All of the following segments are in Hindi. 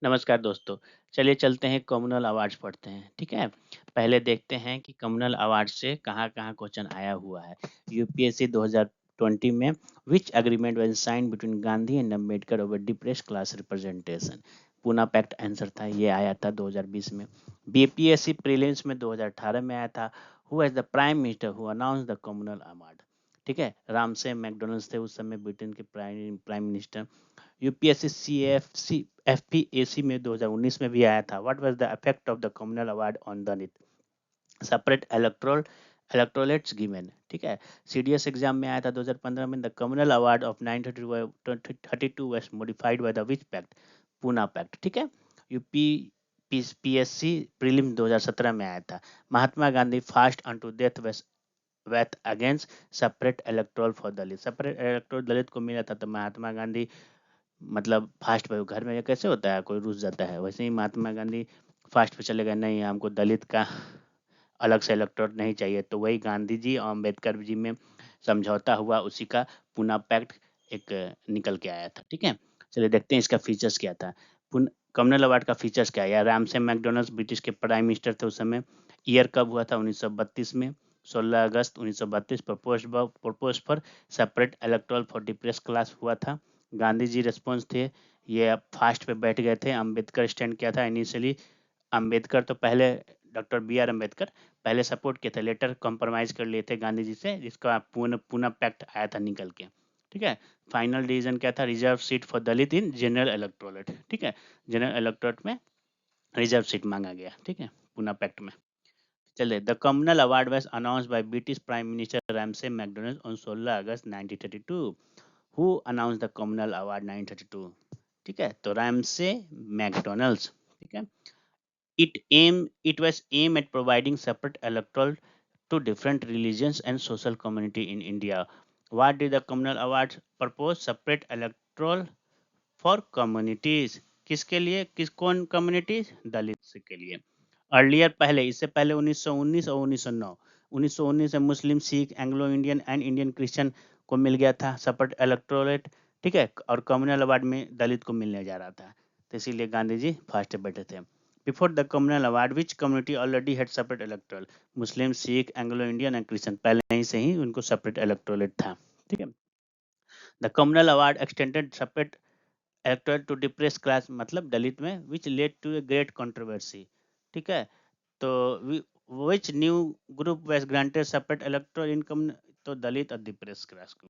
नमस्कार दोस्तों। चलिए चलते हैं कम्युनल अवार्ड्स पढ़ते हैं, ठीक है? पहले देखते हैं कि कम्युनल अवार्ड से कहाँ-कहाँ क्वेश्चन आया हुआ है। यूपीएससी 2020 में which agreement was signed between Gandhi and Ambedkar over depressed class representation? Poona pact answer था, ये आया था 2020 में। बीपीएससी प्रीलिम्स में 2018 में आया था। Who was the prime minister who announced the communal award? ठीक है, रामसे मैकडोनल्ड्स थे उस समय ब्रिटेन के prime minister. UPSC CFC FPAC में 2019 में भी आया था। What was the effect of the communal award on the neat? Separate electorates given, ठीक है। सीडीएस एग्जाम में आया था 2015 में। The communal award of 932 was modified by the which pact? Poona pact, ठीक है। यूपी पीएससी प्रीलिम 2017 में आया था। Mahatma Gandhi fast unto death with against separate electoral for Dalit. Separate electoral Dalit को मिला था, तो महात्मा गांधी मतलब फास्ट पे घर में कैसे होता है, कोई रुस जाता है, वैसे ही महात्मा गांधी फास्ट पे चले गए, नहीं हमको दलित का अलग से इलेक्टोरेट नहीं चाहिए। तो वही गांधी जी और अम्बेडकर जी में समझौता हुआ, उसी का पूना पैक्ट एक निकल के आया था, ठीक है। चलिए देखते हैं इसका फीचर्स क्या था। कम्युनल अवार्ड का फीचर्स क्या है? यार रामसे मैकडोनल्ड्स ब्रिटिश के प्राइम मिनिस्टर थे उस समय। ईयर कब हुआ था? 1932 में, 16 अगस्त 1932। Propose for separate electoral for depress class हुआ था। गांधी जी रिस्पॉन्स थे, ये फास्ट पे बैठ गए थे। अम्बेडकर स्टैंड किया था इनिशियली। अम्बेडकर तो पहले, डॉक्टर बी आर अम्बेडकर पहले सपोर्ट किए थे, लेटर कॉम्प्रोमाइज कर लिए थे गांधी जी से, जिसका पूना पैक्ट आया था निकल के, ठीक है। फाइनल डिसीजन क्या था? Reserve seat for Dalit in general electorate, ठीक है। जनरल इलेक्टोरेट में रिजर्व सीट मांगा गया, ठीक है, पूना पैक्ट में। चलिए, the communal award was announced by British prime minister Ramsay McDonald on 16 August 1932। Who announce the communal award 1932? ठीक है, तो रैमसे मैकडोनल्ड्स, ठीक है। It was aimed at providing separate electoral to different religions and social community in India. What did the communal award propose? Separate electoral for communities. किसके लिए? कौन कम्युनिटीज? दलित के लिए। अर्लियर पहले, इससे पहले 1919 और 1909, 1919 में मुस्लिम, सिख, Anglo Indian and Indian Christian को मिल गया था सेपरेट इलेक्टोरेट, ठीक है। और कम्युनल अवार्ड में दलित को मिलने जा रहा था, तो इसीलिए गांधी जी फर्स्ट बैठे थे। Before the communal award which community already had separate electoral? मुस्लिम, सिख, एंग्लो इंडियन एंड क्रिश्चियन, पहले ही से ही उनको सेपरेट इलेक्टोरेट था, ठीक है। The communal award extended separate electoral to depress class, मतलब दलित में, which led to a great controversy, ठीक है। तो which new group was granted separate electoral income? तो दलित और डिप्रेस क्लास को।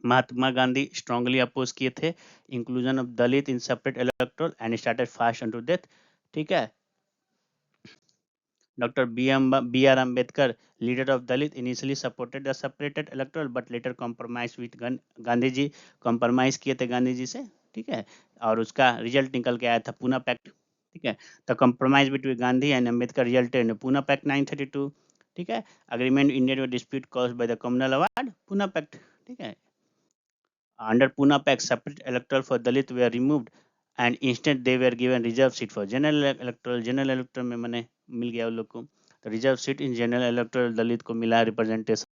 महात्मा गांधी स्ट्रांगली अपोज किए थे inclusion of Dalit in separate electoral and started fast unto death, ठीक है। Dr. B.R. Ambedkar, leader of Dalit, initially supported the separated electoral but later compromised with Gandhi ji, compromise किए थे गांधी जी से, ठीक है। और उसका रिजल्ट निकल के आया था पूना पैक्ट, ठीक है। The compromise between Gandhi and Ambedkar resulted in Poona pact 932, ठीक है। Agreement Indian with dispute caused by the communal award, Poona pact, ठीक है। Under Pune Pact, separate electoral for Dalit were removed and instead they were given reserve seat for general electoral. General electoral में मैंने मिल गया उन लोग को, तो reserve seat in general electoral Dalit को मिला रिप्रेजेंटेशन।